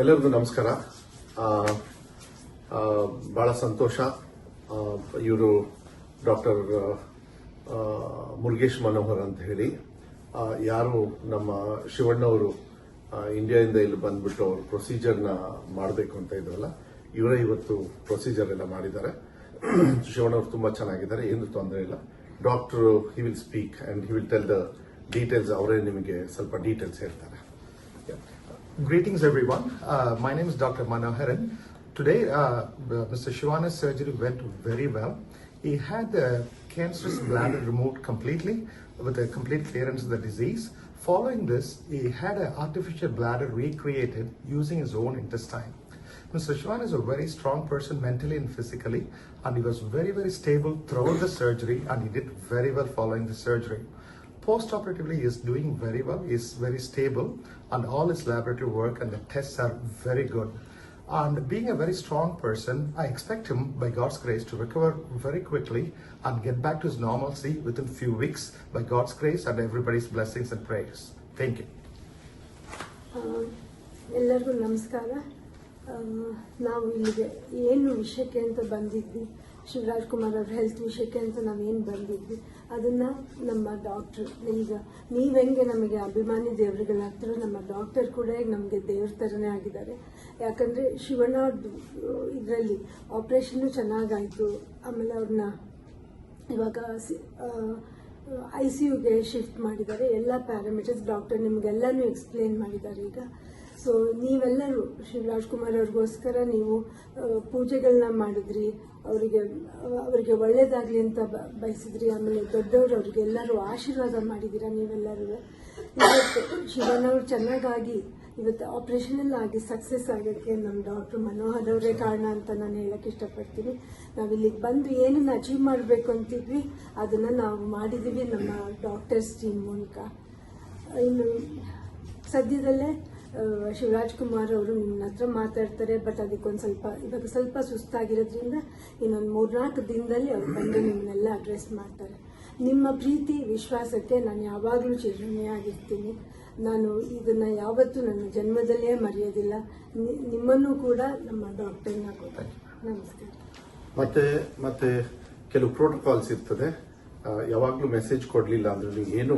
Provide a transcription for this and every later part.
ಎಲ್ಲರಿಗೂ ನಮಸ್ಕಾರ. ಬಹಳ ಸಂತೋಷ. ಇವರು ಡಾಕ್ಟರ್ ಮುರುಗೇಶ್ ಮನೋಹರ್ ಅಂತ ಹೇಳಿ, ಯಾರು ನಮ್ಮ ಶಿವಣ್ಣವರು ಇಂಡಿಯಾದಿಂದ ಇಲ್ಲಿ ಬಂದ್ಬಿಟ್ಟು ಅವರು ಪ್ರೊಸೀಜರ್ನ ಮಾಡಬೇಕು ಅಂತ ಇದ್ರಲ್ಲ, ಇವರೇ ಇವತ್ತು ಪ್ರೊಸೀಜರ್ ಎಲ್ಲ ಮಾಡಿದ್ದಾರೆ. ಶಿವಣ್ಣವರು ತುಂಬಾ ಚೆನ್ನಾಗಿದ್ದಾರೆ, ಏನು ತೊಂದರೆ ಇಲ್ಲ. Doctor he will speak and he will tell the details. ಅವರೇ ನಿಮಗೆ ಸ್ವಲ್ಪ ಡೀಟೇಲ್ಸ್ ಹೇಳ್ತಾರೆ. Greetings everyone. My name is Dr. Manoharan. Today, Mr. Shivana's surgery went very well. He had the cancerous bladder removed completely with a complete clearance of the disease. Following this, he had an artificial bladder recreated using his own intestine. Mr. Shivana is a very strong person mentally and physically, and he was very, very stable throughout the surgery, and he did very well following the surgery. Post-operatively, he is doing very well. He is very stable, and all his laboratory work and the tests are very good. And being a very strong person, I expect him, by God's grace, to recover very quickly and get back to his normalcy within few weeks, by God's grace and everybody's blessings and prayers. Thank you. ಎಲ್ಲರಿಗೂ ನಮಸ್ಕಾರ. ನಾವು ಇಲ್ಲಿಗೆ ಏನು ವಿಷಯಕ್ಕೆ ಅಂತ ಬಂದಿದ್ವಿ, ಶಿವರಾಜ್ ಕುಮಾರ್ ಅವ್ರ health ವಿಷಯಕ್ಕೆ ಅಂತ ನಾವೇನು ಬಂದಿದ್ವಿ, ಅದನ್ನು ನಮ್ಮ ಡಾಕ್ಟ್ರು, ಈಗ ನೀವೆಂಗೆ ನಮಗೆ ಅಭಿಮಾನಿ ದೇವರುಗಳಾಗ್ತಾರೋ, ನಮ್ಮ ಡಾಕ್ಟರ್ ಕೂಡ ಈಗ ನಮಗೆ ದೇವ್ರ ಥರನೇ ಆಗಿದ್ದಾರೆ. ಯಾಕಂದರೆ ಶಿವಣ್ಣ ಇದರಲ್ಲಿ ಆಪ್ರೇಷನ್ನು ಚೆನ್ನಾಗಾಯಿತು. ಆಮೇಲೆ ಅವ್ರನ್ನ ಇವಾಗ ICUಗೆ ಶಿಫ್ಟ್ ಮಾಡಿದ್ದಾರೆ. ಎಲ್ಲ ಪ್ಯಾರಾಮೀಟರ್ಸ್ ಡಾಕ್ಟರ್ ನಿಮಗೆಲ್ಲನೂ ಎಕ್ಸ್ಪ್ಲೇನ್ ಮಾಡಿದ್ದಾರೆ ಈಗ. ಸೊ ನೀವೆಲ್ಲರೂ ಶಿವರಾಜ್ ಕುಮಾರ್ ಅವ್ರಿಗೋಸ್ಕರ ನೀವು ಪೂಜೆಗಳನ್ನ ಮಾಡಿದ್ರಿ, ಅವರಿಗೆ ಒಳ್ಳೇದಾಗಲಿ ಅಂತ ಬಯಸಿದ್ರಿ. ಆಮೇಲೆ ದೊಡ್ಡವರು ಅವ್ರಿಗೆಲ್ಲರೂ ಆಶೀರ್ವಾದ ಮಾಡಿದ್ದೀರಾ ನೀವೆಲ್ಲರೂ. ಇವತ್ತು ಶಿವಣ್ಣವ್ರು ಚೆನ್ನಾಗಾಗಿ ಇವತ್ತು ಆಪರೇಷನ್ ಎಲ್ಲ ಆಗಿ ಸಕ್ಸಸ್ ಆಗೋಕ್ಕೆ ನಮ್ಮ ಡಾಕ್ಟರ್ ಮನೋಹರ್ ಅವರೇ ಕಾರಣ ಅಂತ ನಾನು ಹೇಳಕ್ಕೆ ಇಷ್ಟಪಡ್ತೀನಿ. ನಾವಿಲ್ಲಿಗೆ ಬಂದು ಏನನ್ನ ಅಚೀವ್ ಮಾಡಬೇಕು ಅಂತಿದ್ವಿ ಅದನ್ನು ನಾವು ಮಾಡಿದ್ದೀವಿ ನಮ್ಮ ಡಾಕ್ಟರ್ಸ್ ಟೀಮ್ ಮೂಲಕ. ಇನ್ನು ಸದ್ಯದಲ್ಲೇ ಶಿವರಾಜ್ ಕುಮಾರ್ ಅವರು ನಿಮ್ಮ ಹತ್ರ ಮಾತಾಡ್ತಾರೆ. ಬಟ್ ಇವಾಗ ಸ್ವಲ್ಪ ಸುಸ್ತಾಗಿರೋದ್ರಿಂದ ಇನ್ನೊಂದು 3-4 ದಿನದಲ್ಲಿ ಅವ್ರು ಬಂದು ನಿಮ್ಮನ್ನೆಲ್ಲ ಅಡ್ರೆಸ್ ಮಾಡ್ತಾರೆ. ನಿಮ್ಮ ಪ್ರೀತಿ ವಿಶ್ವಾಸಕ್ಕೆ ನಾನು ಯಾವಾಗಲೂ ಚಿರಋಣಿಯಾಗಿರ್ತೀನಿ. ನಾನು ಇದನ್ನ ಯಾವತ್ತೂ ನನ್ನ ಜನ್ಮದಲ್ಲೇ ಮರೆಯೋದಿಲ್ಲ. ನಿಮ್ಮನ್ನು ಕೂಡ ನಮ್ಮ ಡಾಕ್ಟರ್ನ ಕೂಡ ನಮಸ್ಕಾರ. ಮತ್ತೆ ಕೆಲವು ಪ್ರೋಟೋಕಾಲ್ಸ್ ಇರ್ತದೆ. ಯಾವಾಗಲೂ ಮೆಸೇಜ್ ಕೊಡಲಿಲ್ಲ ಅಂದ್ರೆ ನೀವು ಏನು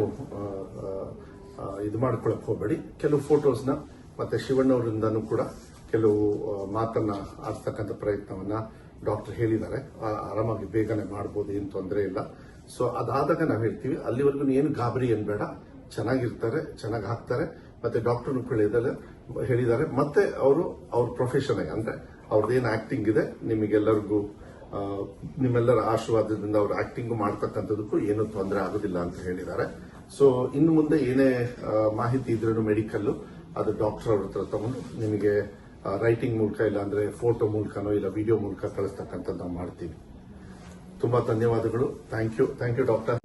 ಇದು ಮಾಡ್ಕೊಳಕ್ ಹೋಗಬೇಡಿ. ಕೆಲವು ಫೋಟೋಸ್ನ ಮತ್ತೆ ಶಿವಣ್ಣವರಿಂದನೂ ಕೂಡ ಕೆಲವು ಮಾತನ್ನ ಆಡ್ತಕ್ಕಂಥ ಪ್ರಯತ್ನವನ್ನ ಡಾಕ್ಟರ್ ಹೇಳಿದ್ದಾರೆ. ಆರಾಮಾಗಿ ಬೇಗನೆ ಮಾಡ್ಬೋದು, ಏನು ತೊಂದರೆ ಇಲ್ಲ. ಸೊ ಅದಾದಾಗ ನಾವು ಹೇಳ್ತೀವಿ, ಅಲ್ಲಿವರೆಗೂ ಏನು ಗಾಬರಿ ಏನ್ ಬೇಡ, ಚೆನ್ನಾಗಿರ್ತಾರೆ, ಚೆನ್ನಾಗಿ ಹಾಕ್ತಾರೆ. ಮತ್ತೆ ಡಾಕ್ಟರ್ನು ಹೇಳಿದ್ದಾರೆ. ಮತ್ತೆ ಅವ್ರ ಪ್ರೊಫೆಷನ್ ಅಂದ್ರೆ ಅವ್ರದ್ದೇನು ಆಕ್ಟಿಂಗ್ ಇದೆ, ನಿಮಗೆಲ್ಲರಿಗೂ ನಿಮ್ಮೆಲ್ಲರ ಆಶೀರ್ವಾದದಿಂದ ಅವ್ರ ಆಕ್ಟಿಂಗ್ ಮಾಡ್ತಕ್ಕಂಥದಕ್ಕೂ ಏನು ತೊಂದರೆ ಆಗೋದಿಲ್ಲ ಅಂತ ಹೇಳಿದ್ದಾರೆ. ಸೊ ಇನ್ನು ಮುಂದೆ ಏನೇ ಮಾಹಿತಿ ಇದ್ರೂ ಮೆಡಿಕಲ್ ಅದು ಡಾಕ್ಟರ್ ಅವ್ರ ಹತ್ರ ತಗೊಂಡು ನಿಮಗೆ ರೈಟಿಂಗ್ ಮೂಲಕ ಇಲ್ಲ ಅಂದ್ರೆ ಫೋಟೋ ಮೂಲಕನೋ ಇಲ್ಲ ವಿಡಿಯೋ ಮೂಲಕ ಕಳಿಸ್ತಕ್ಕಂಥದ್ದು ನಾವು ಮಾಡ್ತೀವಿ. ತುಂಬಾ ಧನ್ಯವಾದಗಳು. Thank you doctor.